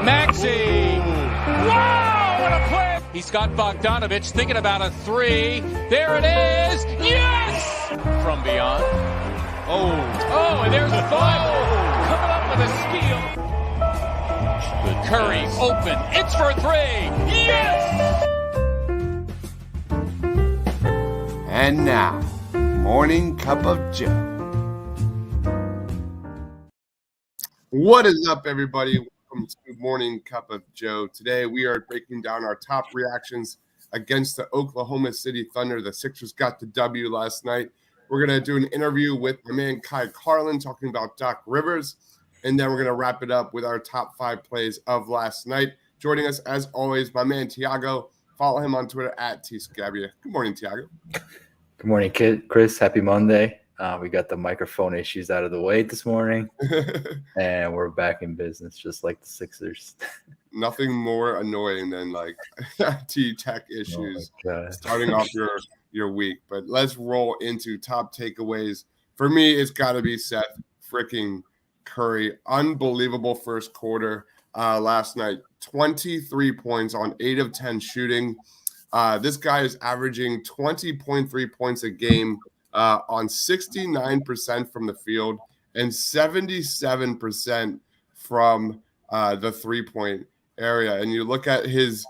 Maxey. Wow, what a play. He's got Bogdanovich thinking about a three. There it is. Yes! From beyond. Oh, and there's Five coming up with a steal. Curry open. It's for three. Yes! And now, Morning Cup of Joe. What is up, everybody? Welcome to Morning Cup of Joe. Today, we are breaking down our top reactions against the Oklahoma City Thunder. The Sixers got the W last night. We're going to do an interview with my man Kai Carlin talking about Doc Rivers, and then we're going to wrap it up with our top 5 plays of last night. Joining us, as always, my man Tiago. Follow him on Twitter at tscabia. Good morning, Tiago. Good morning, Chris. Happy Monday. We got the microphone issues out of the way this morning, and we're back in business, just like the Sixers. Nothing more annoying than like tech issues starting off your week. But let's roll into top takeaways. For me, it's got to be Seth freaking Curry. Unbelievable first quarter last night. 23 points on 8 of 10 shooting. This guy is averaging 20.3 points a game on 69% from the field and 77% from the three-point area. And you look at his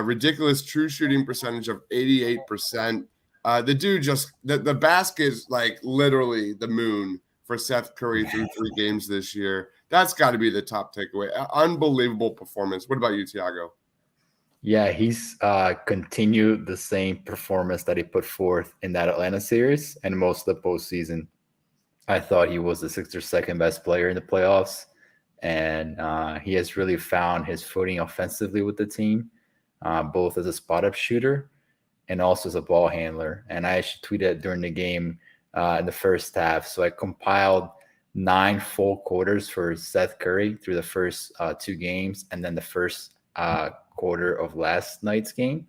ridiculous true shooting percentage of 88%. The dude just – the basket is like literally the moon for Seth Curry through 3 games this year. That's got to be the top takeaway. Unbelievable performance. What about you, Tiago? Yeah, he's continued the same performance that he put forth in that Atlanta series and most of the postseason. I thought he was the Sixers' second best player in the playoffs, and he has really found his footing offensively with the team, both as a spot-up shooter and also as a ball handler. And I actually tweeted during the game in the first half. So I compiled 9 full quarters for Seth Curry through the first 2 games and then the first quarter of last night's game.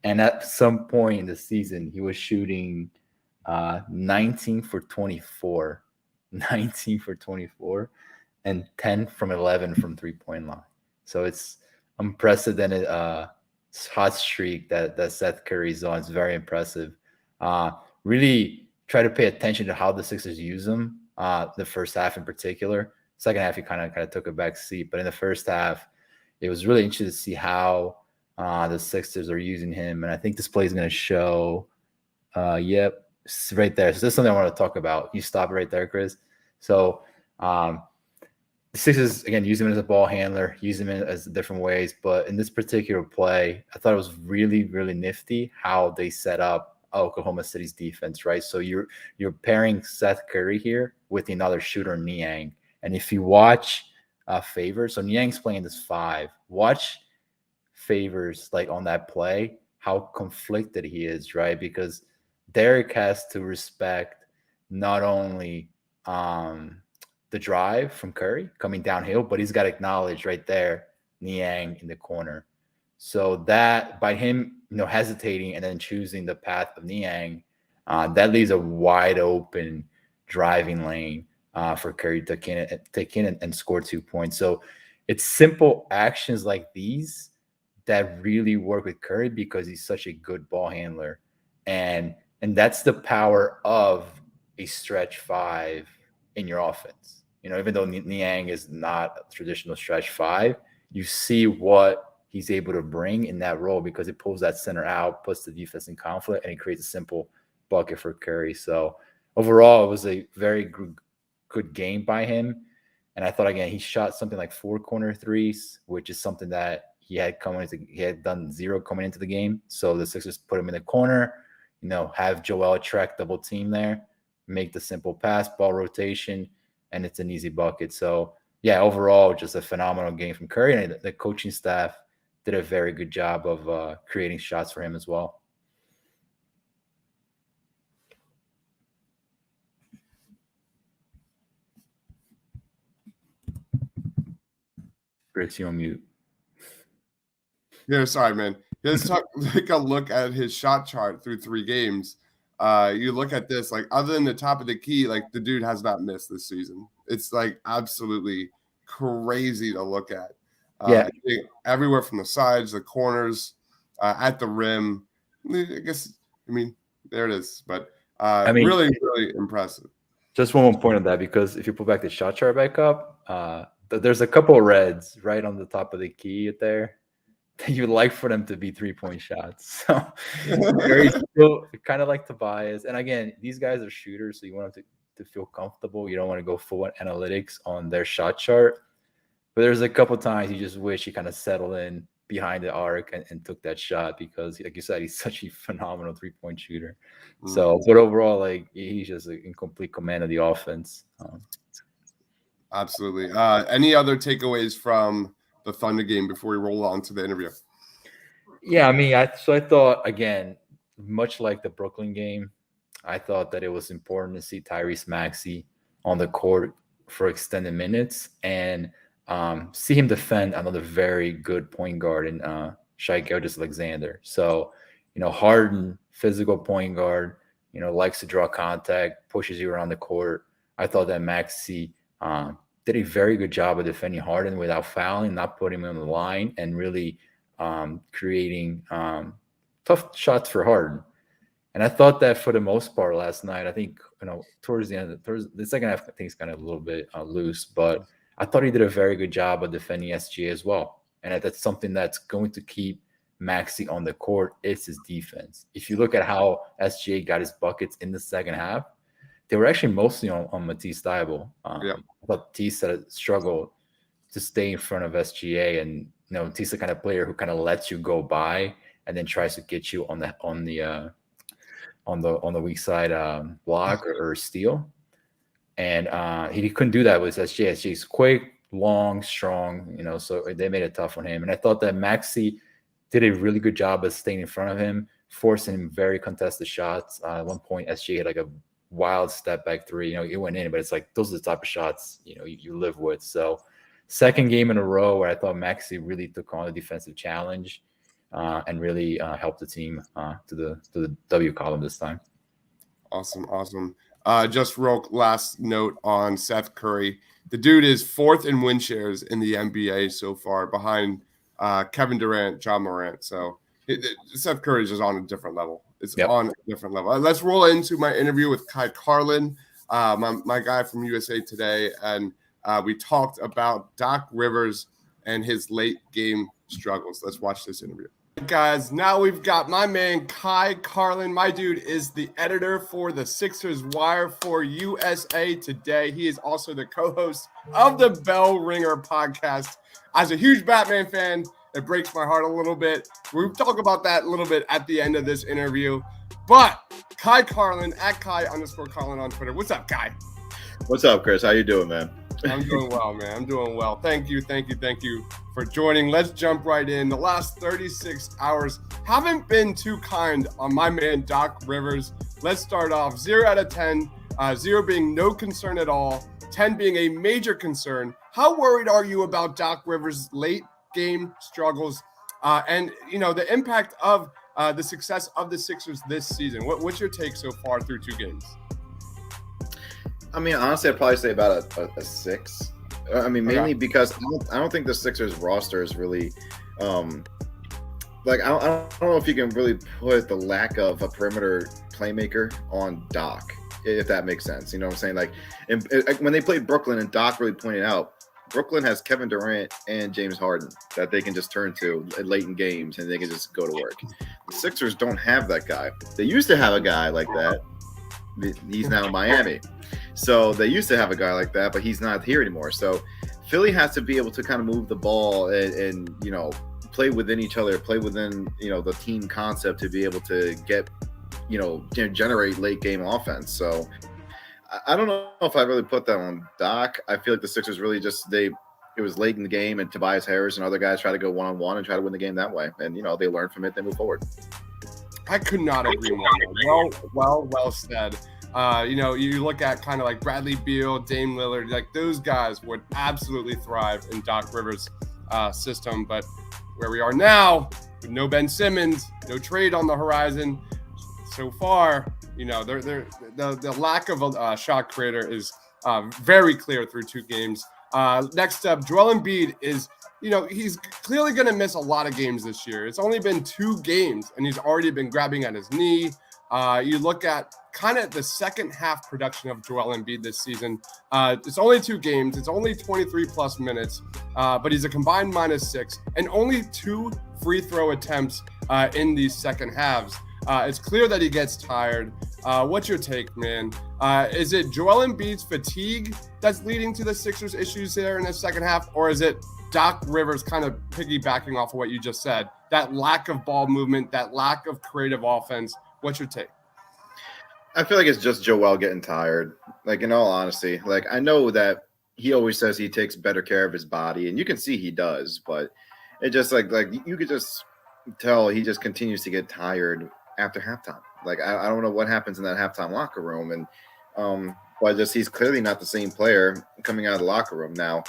And at some point in the season, he was shooting 19 for 24, and 10 from 11 from three-point line. So it's unprecedented hot streak that Seth Curry's on. It's very impressive. Really try to pay attention to how the Sixers use him, the first half in particular. Second half, he kind of took a back seat. But in the first half, it was really interesting to see how the Sixers are using him. And I think this play is going to show, yep, right there. So this is something I want to talk about. You stop right there, Chris. So the Sixers, again, use him as a ball handler, use him as different ways. But in this particular play, I thought it was really, really nifty how they set up Oklahoma City's defense, right? So you're pairing Seth Curry here with another shooter, Niang. And if you watch Favors, so Niang's playing this 5. Watch Favors like on that play, how conflicted he is, right? Because Derek has to respect not only the drive from Curry coming downhill, but he's got to acknowledge right there Niang in the corner. So that by him, hesitating and then choosing the path of Niang, that leaves a wide open driving lane for Curry to take in and score 2 points. So it's simple actions like these that really work with Curry because he's such a good ball handler. And that's the power of a stretch 5 in your offense. Even though Niang is not a traditional stretch 5, you see what he's able to bring in that role because it pulls that center out, puts the defense in conflict, and it creates a simple bucket for Curry. So overall, it was a very good game by him. And I thought, again, he shot something like 4 corner threes, which is something that he had done 0 coming into the game. So the Sixers put him in the corner, have Joel track double team there, make the simple pass, ball rotation, and it's an easy bucket. So yeah, overall, just a phenomenal game from Curry, and the coaching staff did a very good job of creating shots for him as well. Chris, you on mute. Yeah, sorry, man. Let's take a look at his shot chart through 3 games. You look at this, like, other than the top of the key, like, the dude has not missed this season. It's like absolutely crazy to look at. Everywhere from the sides, the corners, at the rim. There it is. But really, really impressive. Just one more point on that, because if you pull back the shot chart back up, there's a couple of reds right on the top of the key there that you'd like for them to be 3-point shots. So very still kind of like Tobias. And again, these guys are shooters, so you want them to feel comfortable. You don't want to go full analytics on their shot chart. But there's a couple times you just wish he kind of settled in behind the arc and took that shot, because, like you said, he's such a phenomenal 3-point shooter. So, but overall, like, he's just in complete command of the offense. Absolutely. Any other takeaways from the Thunder game before we roll on to the interview? Yeah, I thought, again, much like the Brooklyn game, I thought that it was important to see Tyrese Maxey on the court for extended minutes and see him defend another very good point guard in Shai Gilgeous-Alexander. So, hardened, physical point guard, likes to draw contact, pushes you around the court. I thought that Maxey did a very good job of defending Harden without fouling, not putting him on the line, and really creating tough shots for Harden. And I thought that for the most part last night, I think, towards the end, the second half, I think it's kind of a little bit loose, but I thought he did a very good job of defending SGA as well. And that's something that's going to keep Maxey on the court, is his defense. If you look at how SGA got his buckets in the second half, they were actually mostly on Matisse Thybulle. I thought Matisse struggled to stay in front of SGA, and Matisse is the kind of player who kind of lets you go by and then tries to get you on the weak side block or steal. And he couldn't do that with SGA. SGA's quick, long, strong, so they made it tough on him. And I thought that Maxey did a really good job of staying in front of him, forcing him very contested shots. At one point, SGA had like a wild step back three. It went in, but it's like those are the type of shots you live with. So, second game in a row where I thought Maxey really took on the defensive challenge and really helped the team to the W column this time. Awesome. Just real last note on Seth Curry. The dude is 4th in win shares in the NBA so far, behind Kevin Durant, John Morant. So Seth Curry is just on a different level. It's on a different level. Let's roll into my interview with Kai Carlin, my guy from USA Today, and we talked about Doc Rivers and his late game struggles. Let's watch this interview. Guys, now we've got my man Kai Carlin. My dude is the editor for the Sixers Wire for USA Today. He is also the co-host of the Bell Ringer podcast. As a huge Batman fan, it breaks my heart a little bit. We'll talk about that a little bit at the end of this interview. But Kai Carlin, at Kai_Carlin on Twitter. What's up, Kai? What's up, Chris? How you doing, man? I'm doing well, man. I'm doing well. Thank you for joining. Let's jump right in. The last 36 hours haven't been too kind on my man, Doc Rivers. Let's start off 0 out of 10, 0 being no concern at all, 10 being a major concern. How worried are you about Doc Rivers' late game struggles and, the impact of the success of the Sixers this season? What's your take so far through 2 games? Honestly, I'd probably say about a 6. Mainly because I don't think the Sixers roster is really, I don't know if you can really put the lack of a perimeter playmaker on Doc, if that makes sense. You know what I'm saying? Like, when they played Brooklyn, and Doc really pointed out, Brooklyn has Kevin Durant and James Harden that they can just turn to late in games, and they can just go to work. The Sixers don't have that guy. They used to have a guy like that. He's now in Miami. So they used to have a guy like that, but he's not here anymore. So Philly has to be able to kind of move the ball and play within each other, play within, the team concept to be able to get, generate late game offense. So I don't know if I really put that on Doc. I feel like the Sixers really it was late in the game, and Tobias Harris and other guys try to go one-on-one and try to win the game that way. And, they learn from it, they move forward. I could not agree more. Well said. You look at kind of like Bradley Beal, Dame Lillard, like those guys would absolutely thrive in Doc Rivers' system. But where we are now, with no Ben Simmons, no trade on the horizon, so far, the lack of a shot creator is very clear through 2 games. Next up, Joel Embiid is he's clearly going to miss a lot of games this year. It's only been 2 games, and he's already been grabbing at his knee. You look at kind of the second half production of Joel Embiid this season. It's only 2 games. It's only 23-plus minutes, but he's a combined -6 and only 2 free throw attempts in these second halves. It's clear that he gets tired. What's your take, man? Is it Joel Embiid's fatigue that's leading to the Sixers' issues there in the second half, or is it Doc Rivers kind of piggybacking off of what you just said, that lack of ball movement, that lack of creative offense? What's your take? I feel like it's just Joel getting tired. Like, in all honesty, like, I know that he always says he takes better care of his body, and you can see he does, but it just like you could just tell he just continues to get tired after halftime. Like, I don't know what happens in that halftime locker room, and but just he's clearly not the same player coming out of the locker room now.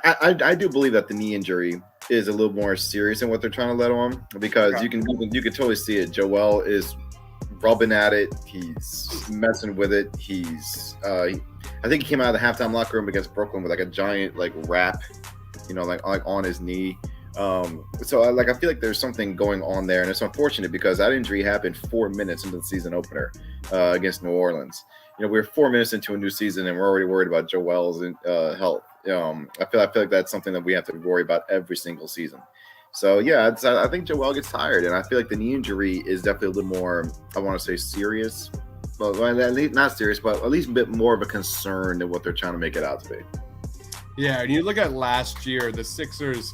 I do believe that the knee injury is a little more serious than what they're trying to let on, because you can totally see it. Joel is rubbing at it. He's messing with it. I think he came out of the halftime locker room against Brooklyn with like a giant like wrap, like on his knee. So I feel like there's something going on there, and it's unfortunate because that injury happened 4 minutes into the season opener against New Orleans. We're 4 minutes into a new season, and we're already worried about Joel's health. I feel like that's something that we have to worry about every single season. So yeah, I think Joel gets tired, and I feel like the knee injury is definitely a little more, I want to say, serious. Well, at least not serious, but at least a bit more of a concern than what they're trying to make it out to be. Yeah, and you look at last year, the Sixers,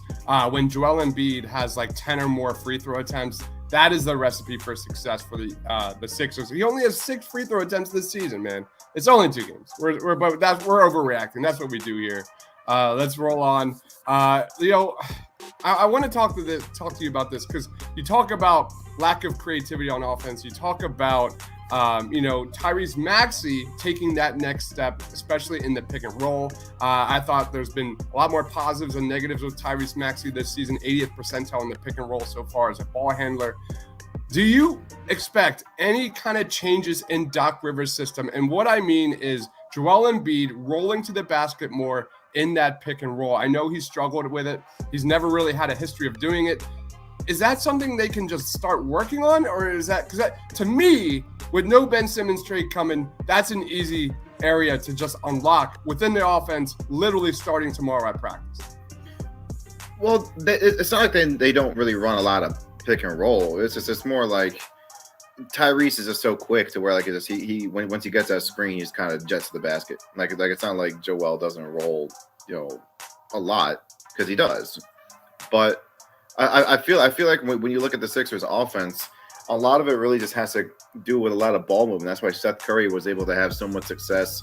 when Joel Embiid has like 10 or more free throw attempts, that is the recipe for success for the Sixers. He only has 6 free throw attempts this season, man. It's only 2 games. We're overreacting. That's what we do here. Let's roll on. I want to talk to you about this because you talk about lack of creativity on offense. You talk about Tyrese Maxey taking that next step, especially in the pick and roll. I thought there's been a lot more positives and negatives with Tyrese Maxey this season, 80th percentile in the pick and roll so far as a ball handler. Do you expect any kind of changes in Doc Rivers' system? And what I mean is Joel Embiid rolling to the basket more in that pick and roll. I know he struggled with it. He's never really had a history of doing it. Is that something they can just start working on? Or is that, because to me, with no Ben Simmons trade coming, that's an easy area to just unlock within the offense, literally starting tomorrow at practice? Well, it's not like they don't really run a lot of pick and roll. It's more like Tyrese is just so quick to where like it's just, once he gets that screen, he just kind of jets to the basket. Like it's not like Joel doesn't roll, a lot, because he does. But I feel like when you look at the Sixers offense, a lot of it really just has to do with a lot of ball movement. That's why Seth Curry was able to have so much success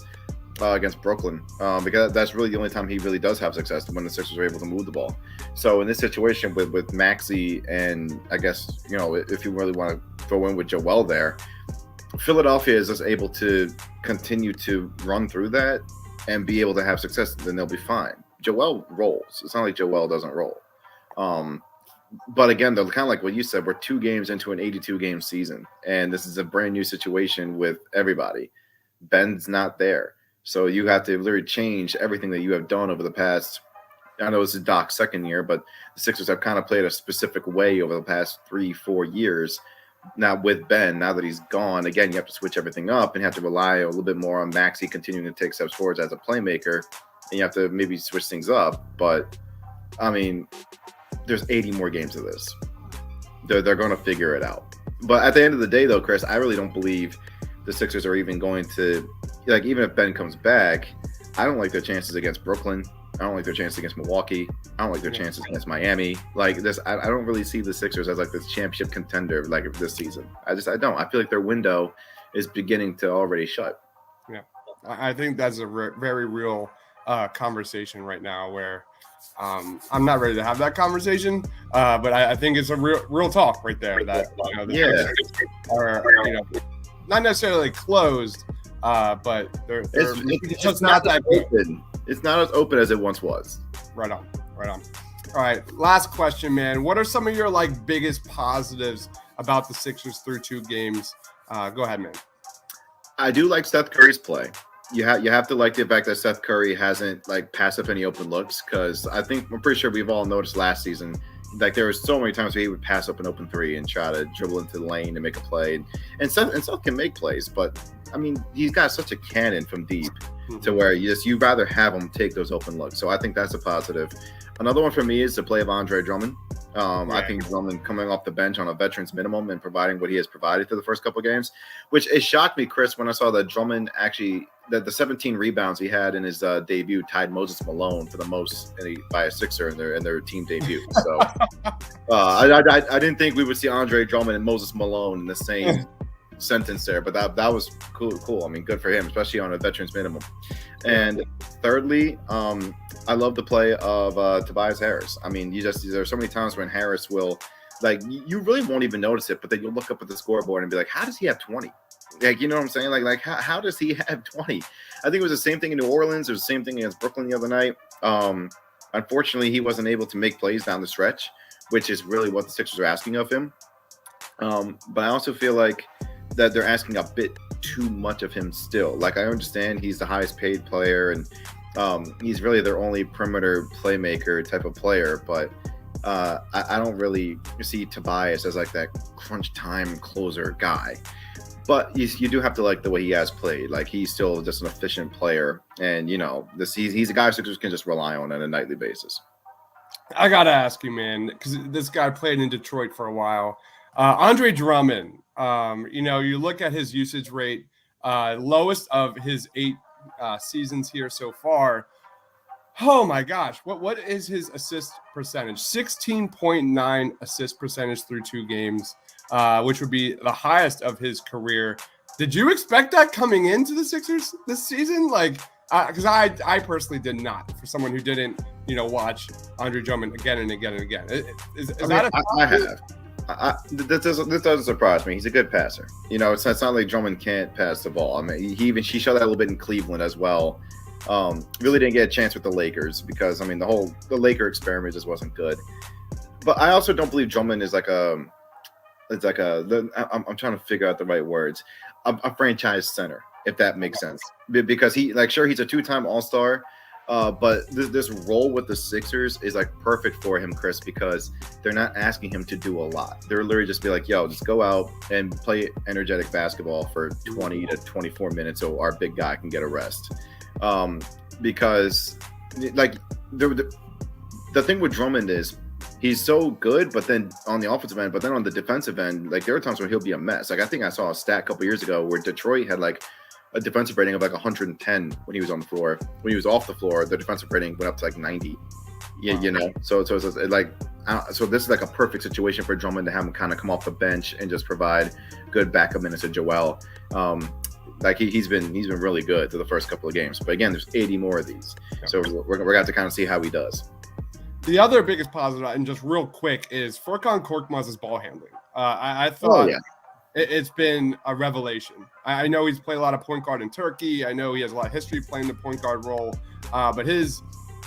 against Brooklyn, because that's really the only time he really does have success, when the Sixers are able to move the ball. So in this situation with Maxey, and I guess, if you really want to throw in with Joel there, Philadelphia is just able to continue to run through that and be able to have success, then they'll be fine. Joel rolls. It's not like Joel doesn't roll. But again, though, kind of like what you said, we're 2 games into an 82-game season, and this is a brand new situation with everybody. Ben's not there. So you have to literally change everything that you have done over the past, I know this is Doc's second year, but the Sixers have kind of played a specific way over the past 3-4 years. Now with Ben, now that he's gone, again, you have to switch everything up and you have to rely a little bit more on Maxey continuing to take steps forward as a playmaker, and you have to maybe switch things up. But, I mean, there's 80 more games of this. They're going to figure it out. But at the end of the day, though, Chris, I really don't believe the Sixers are even going to, like, even if Ben comes back, I don't like their chances against Brooklyn. I don't like their chances against Milwaukee. I don't like their chances against Miami. Like this, I don't really see the Sixers as like this championship contender like this season. I don't. I feel like their window is beginning to already shut. Yeah, I think that's a very real conversation right now where I'm not ready to have that conversation, but I think it's a real talk right there that the Sixers are not necessarily closed, but it's just not that open. It's not as open as it once was. Right on. All right, last question, man. What are some of your biggest positives about the Sixers through 2 games? Go ahead, man. I do like Seth Curry's play. you have to like the fact that Seth Curry hasn't like passed up any open looks, because I'm pretty sure we've all noticed last season, like there were so many times where he would pass up an open three and try to dribble into the lane and make a play. And Seth can make plays, but I mean, he's got such a cannon from deep to where you'd rather have him take those open looks. So I think that's a positive. Another one for me is the play of Andre Drummond. I think Drummond coming off the bench on a veteran's minimum and providing what he has provided through the first couple of games, which it shocked me, Chris, when I saw that Drummond actually the 17 rebounds he had in his debut tied Moses Malone for the most by a Sixer in their team debut. So I didn't think we would see Andre Drummond and Moses Malone in the same sentence there, but that was cool. I mean, good for him, especially on a veteran's minimum. And thirdly, I love the play of Tobias Harris. I mean, there are so many times when Harris will, like, you really won't even notice it, but then you'll look up at the scoreboard and be like, how does he have 20? Like, you know what I'm saying? Like how does he have 20? I think it was the same thing in New Orleans. It was the same thing against Brooklyn the other night. Unfortunately, he wasn't able to make plays down the stretch, which is really what the Sixers are asking of him. But I also feel like that they're asking a bit too much of him still. Like, I understand he's the highest paid player and he's really their only perimeter playmaker type of player, but I don't really see Tobias as like that crunch time closer guy. But you do have to like the way he has played. Like, he's still just an efficient player, and he's a guy Sixers can just rely on a nightly basis. I gotta ask you, man, because this guy played in Detroit for a while. Andre Drummond. You look at his usage rate, lowest of his 8 seasons here so far. Oh my gosh, what is his assist percentage? 16.9 assist percentage through 2 games, which would be the highest of his career. Did you expect that coming into the Sixers this season? Like, because I personally did not. For someone who didn't, watch Andre Drummond again and again and again, I have. This doesn't surprise me. He's a good passer. It's not like Drummond can't pass the ball. I mean, he showed that a little bit in Cleveland as well. Really didn't get a chance with the Lakers because, I mean, the Laker experiment just wasn't good. But I also don't believe Drummond is I'm trying to figure out the right words. A franchise center, if that makes sense. Because he's a 2-time All-Star. But this role with the Sixers is like perfect for him, Chris, because they're not asking him to do a lot. They're literally just be like, yo, just go out and play energetic basketball for 20 to 24 minutes so our big guy can get a rest. Because like the thing with Drummond is he's so good, but then on the offensive end, but then on the defensive end, like there are times where he'll be a mess. Like I think I saw a stat a couple years ago where Detroit had like a defensive rating of like 110 when he was on the floor. When he was off the floor, the defensive rating went up to like 90. So this is like a perfect situation for Drummond to have him kind of come off the bench and just provide good backup minutes to Joel. Like he's been really good through the first couple of games. But again, there's 80 more of these, so we're going to have to kind of see how he does. The other biggest positive, and just real quick, is Furkan Korkmaz's ball handling. I thought it's been a revelation. I know he's played a lot of point guard in Turkey. I know he has a lot of history playing the point guard role, but his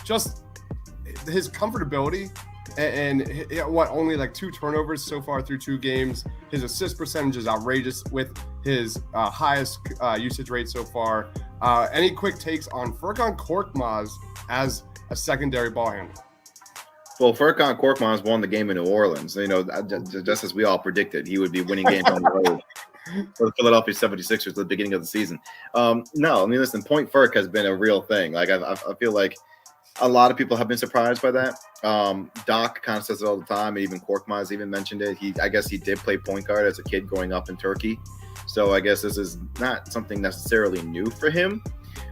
comfortability and only like 2 turnovers so far through 2 games. His assist percentage is outrageous with his highest usage rate so far. Any quick takes on Furkan Korkmaz as a secondary ball handler? Well, Furkan Korkmaz won the game in New Orleans. Just as we all predicted, he would be winning games on the road for the Philadelphia 76ers at the beginning of the season. No, I mean, listen, Point Furk has been a real thing. Like I feel like a lot of people have been surprised by that. Doc kind of says it all the time, and even Korkmaz even mentioned it. I guess he did play point guard as a kid growing up in Turkey, so I guess this is not something necessarily new for him.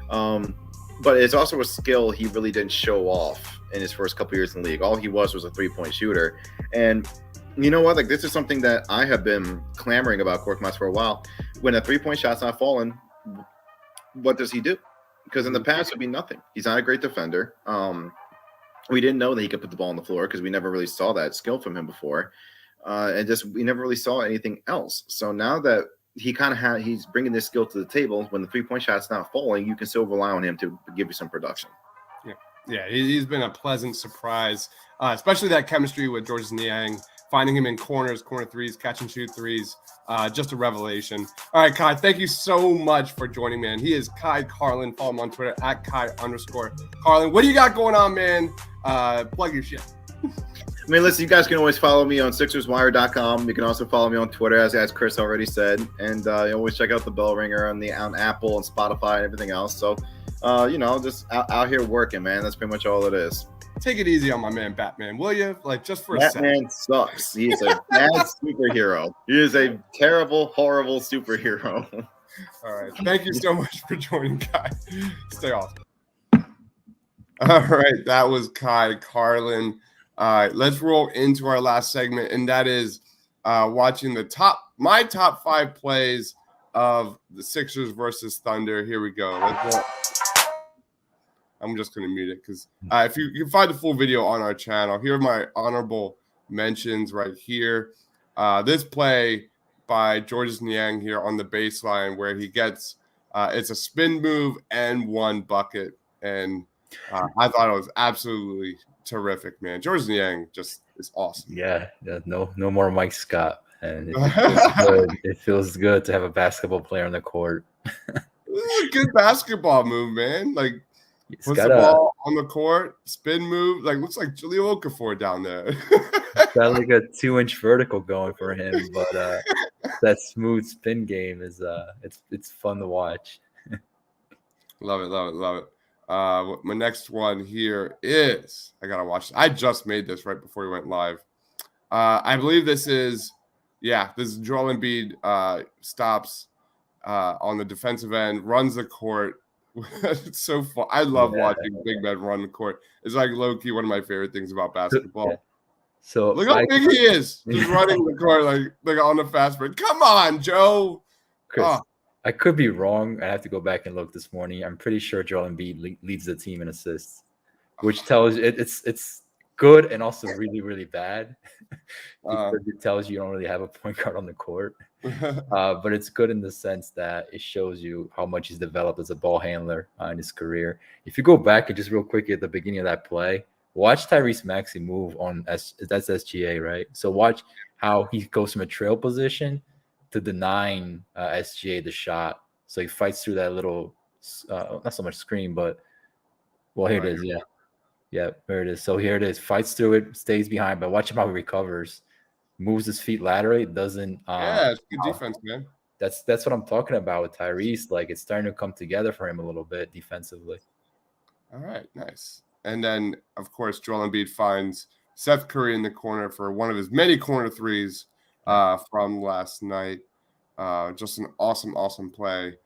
But it's also a skill he really didn't show off in his first couple years in the league. All he was a 3-point shooter. And you know what? Like, this is something that I have been clamoring about Korkmaz for a while. When a 3-point shot's not falling, what does he do? Because in the past, it would be nothing. He's not a great defender. We didn't know that he could put the ball on the floor because we never really saw that skill from him before. We never really saw anything else. So now that he's bringing this skill to the table, when the 3-point shot's not falling, you can still rely on him to give you some production. Yeah. Yeah, he's been a pleasant surprise, especially that chemistry with Georges Niang, finding him in corners, corner threes, catch and shoot threes. Just a revelation. All right, Kai, thank you so much for joining, man. He is Kai Carlin. Follow him on Twitter at Kai_Carlin. What do you got going on, man? Plug your shit. I mean, listen, you guys can always follow me on SixersWire.com. You can also follow me on Twitter, as Chris already said. And you always check out the bell ringer on Apple and Spotify and everything else. So, just out here working, man. That's pretty much all it is. Take it easy on my man Batman, will you? Like, just for a second. Batman sucks. He is a bad superhero. He is a terrible, horrible superhero. All right. Thank you so much for joining, Kai. Stay awesome. All right. That was Kai Carlin. All right. Let's roll into our last segment, and that is watching my top 5 plays of the Sixers versus Thunder. Here we go. I'm just going to mute it because if you can find the full video on our channel, here are my honorable mentions right here. This play by Georges Niang here on the baseline where he gets it's a spin move and 1 bucket. And I thought it was absolutely terrific, man. Georges Niang just is awesome. Yeah, no more Mike Scott. And it feels good to have a basketball player on the court. This is a good basketball move, man. Like, puts the ball on the court, spin move, like looks like Jahlil Okafor down there. Got like a 2-inch vertical going for him, but that smooth spin game is it's fun to watch. Love it. My next one here is I gotta watch. I just made this right before we went live. I believe this is Joel Embiid stops on the defensive end, runs the court. It's so fun. I love watching big men run the court. It's like low-key one of my favorite things about basketball. Yeah. So look how big he is. He's running the court like on the fast break. Come on, Joe. Chris, I could be wrong. I have to go back and look this morning. I'm pretty sure Joel Embiid leads the team in assists, which tells you it's good and also really, really bad. Because it tells you don't really have a point guard on the court. But it's good in the sense that it shows you how much he's developed as a ball handler in his career. If you go back and just real quick at the beginning of that play, watch Tyrese Maxey move on. That's SGA, right? So watch how he goes from a trail position to denying SGA the shot. So he fights through that little, not so much screen, but here it is. Yeah, there it is. So here it is. Fights through it, stays behind, but watch him how he recovers. Moves his feet laterally, doesn't. It's good defense, man. That's what I'm talking about with Tyrese. Like, it's starting to come together for him a little bit defensively. All right, nice. And then, of course, Joel Embiid finds Seth Curry in the corner for one of his many corner threes from last night. Just an awesome play.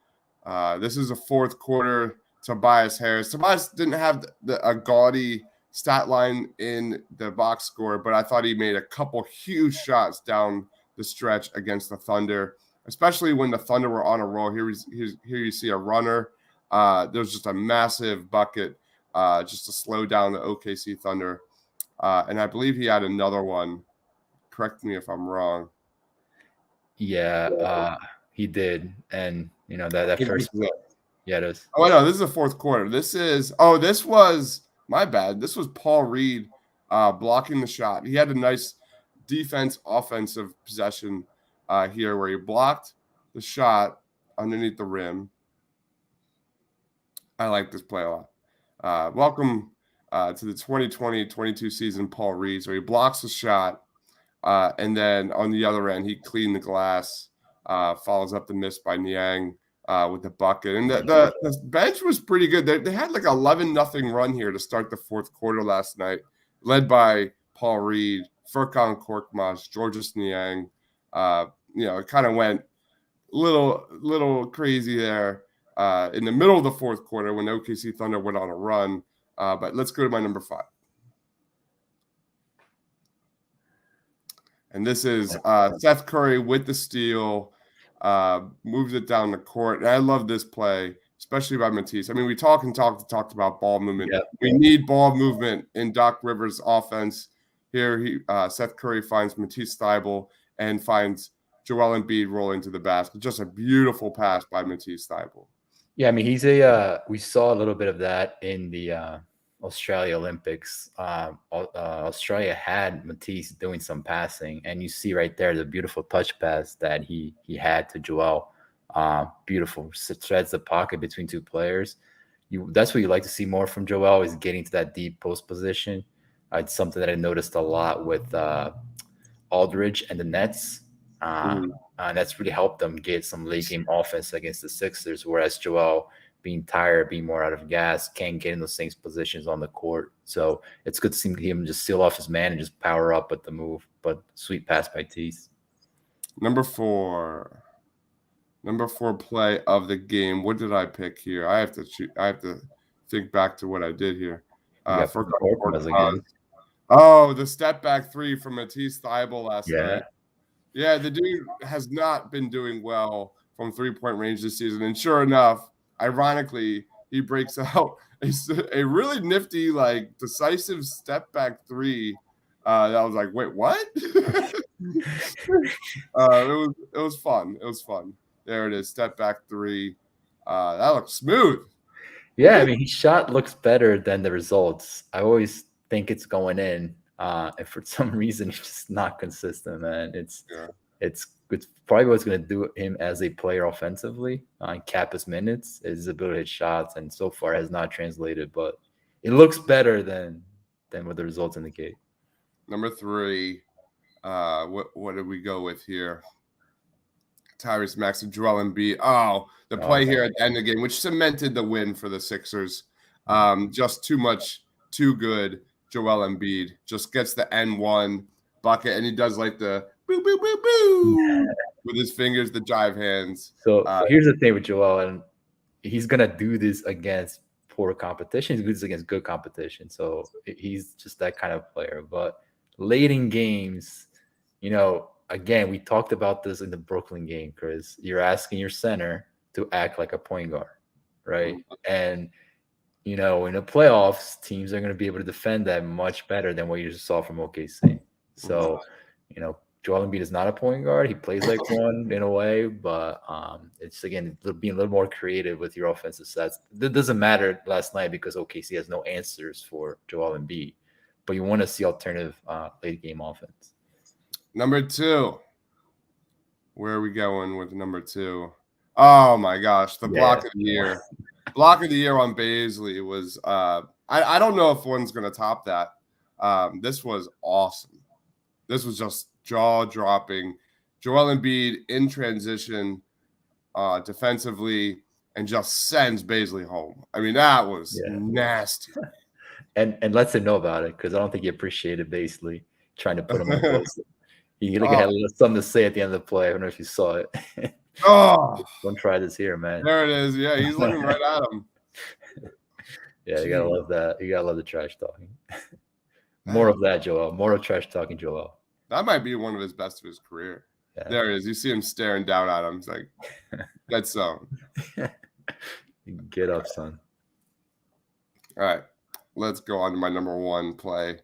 This is a fourth quarter. Tobias Harris. Tobias didn't have a gaudy stat line in the box score, but I thought he made a couple huge shots down the stretch against the Thunder, especially when the Thunder were on a roll. Here you see a runner. There's just a massive bucket just to slow down the OKC Thunder. And I believe he had another one. Correct me if I'm wrong. Yeah, he did. And, that first – yeah, it is. Oh, no, this is the fourth quarter. This was – my bad. This was Paul Reed blocking the shot. He had a nice offensive possession here where he blocked the shot underneath the rim. I like this play a lot. Welcome to the 2020-22 season, Paul Reed. So he blocks the shot, and then on the other end, he cleaned the glass, follows up the miss by Niang. With the bucket. And the bench was pretty good. They had like 11-0 run here to start the fourth quarter last night, led by Paul Reed, Furkan Korkmaz, Georges Niang. It kind of went little crazy there in the middle of the fourth quarter when OKC Thunder went on a run. But let's go to my number 5. And this is Seth Curry with the steal. Moves it down the court. And I love this play, especially by Matisse. I mean, we talked about ball movement. Yeah. We need ball movement in Doc Rivers' offense. Here, Seth Curry finds Matisse Thybulle and finds Joel Embiid rolling to the basket. Just a beautiful pass by Matisse Thybulle. Yeah, I mean, we saw a little bit of that in the Australia Olympics, Australia had Matisse doing some passing, and you see right there the beautiful touch pass that he had to Joel. Beautiful, threads the pocket between two players. That's what you like to see more from Joel, is getting to that deep post position. It's something that I noticed a lot with Aldridge and the Nets. And that's really helped them get some late game offense against the Sixers, whereas Joel, being tired, being more out of gas, can't get in those same positions on the court. So it's good to see him just seal off his man and just power up with the move. But sweet pass by Tease. Number four play of the game. What did I pick here? I have to think back to what I did here. The step back three from Matisse Thybulle last night. Yeah, the dude has not been doing well from 3-point range this season. And sure enough, ironically, he breaks out a really nifty, like, decisive step back three. That was like, wait, what? It was fun. It was fun. There it is, step back three. That looks smooth. Yeah, I mean, his shot looks better than the results. I always think it's going in. And for some reason, it's just not consistent, man. It's probably what's going to do him as a player offensively, cap his minutes, his ability to hit shots, and so far has not translated. But it looks better than what the results indicate. Number three, what did we go with here? Tyrese Maxey, Joel Embiid. Oh, the play here at the end of the game, which cemented the win for the Sixers. Just too good. Joel Embiid just gets the N1 bucket, and he does like the boo, boo, boo, boo with his fingers, the jive hands. So here's the thing with Joel, and he's going to do this against poor competition. He's good against good competition. So he's just that kind of player. But late in games, again, we talked about this in the Brooklyn game, Chris. You're asking your center to act like a point guard, right? And in the playoffs, teams are going to be able to defend that much better than what you just saw from OKC. So, Joel Embiid is not a point guard. He plays like one in a way, but it's, again, being a little more creative with your offensive sets. That doesn't matter last night because OKC has no answers for Joel Embiid, but you want to see alternative late game offense. Number two. Where are we going with number two? Oh, my gosh. The block of the year. Block of the year on Baisley was I don't know if one's going to top that. This was awesome. This was just jaw-dropping. Joel Embiid in transition defensively and just sends Baisley home. I mean, that was nasty. And lets him know about it because I don't think he appreciated Baisley trying to put him on close. He had something to say at the end of the play. I don't know if you saw it. Don't try this here, man. There it is. Yeah, he's looking right at him. Yeah, you gotta love that. You gotta love the trash talking. More of that, Joel. More of trash talking, Joel. That might be one of his best of his career. Yeah. There it is. You see him staring down at him. It's like, that's so. Get up, son. All right. Let's go on to my number one play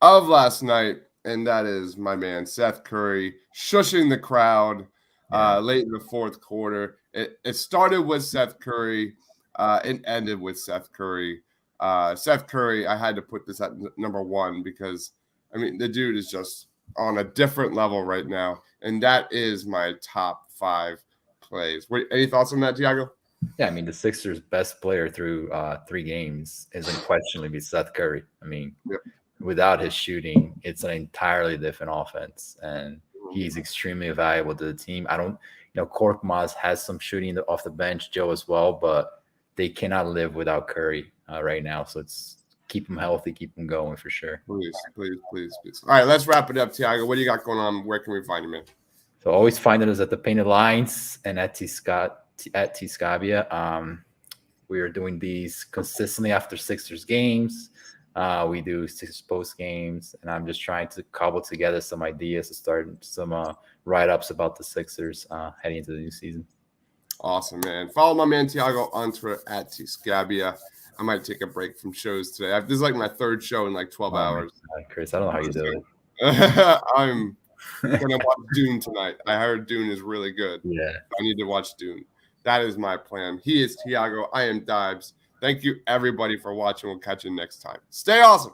of last night, and that is my man Seth Curry shushing the crowd late in the fourth quarter. It started with Seth Curry. It ended with Seth Curry. Seth Curry, I had to put this at number one because, I mean, the dude is just on a different level right now, and that is my top 5 plays. Any thoughts on that, Tiago? Yeah, I mean, the Sixers' best player through 3 games is unquestionably Seth Curry. I mean, without his shooting, it's an entirely different offense, and he's extremely valuable to the team. Korkmaz has some shooting off the bench, Joe as well, but they cannot live without Curry right now. So it's keep him healthy, keep him going for sure. Please. All right, let's wrap it up, Tiago. What do you got going on? Where can we find you, man? So always finding us at the Painted Lines and at T-Scabia. We are doing these consistently after Sixers games. We do Sixers post games, and I'm just trying to cobble together some ideas to start some write-ups about the Sixers heading into the new season. Awesome, man. Follow my man Tiago on Twitter at T-Scabia. I might take a break from shows today. This is like my 3rd show in like 12 hours. God, Chris, I don't know how you do it. I'm going to watch Dune tonight. I heard Dune is really good. Yeah. I need to watch Dune. That is my plan. He is Tiago. I am Dibes. Thank you, everybody, for watching. We'll catch you next time. Stay awesome.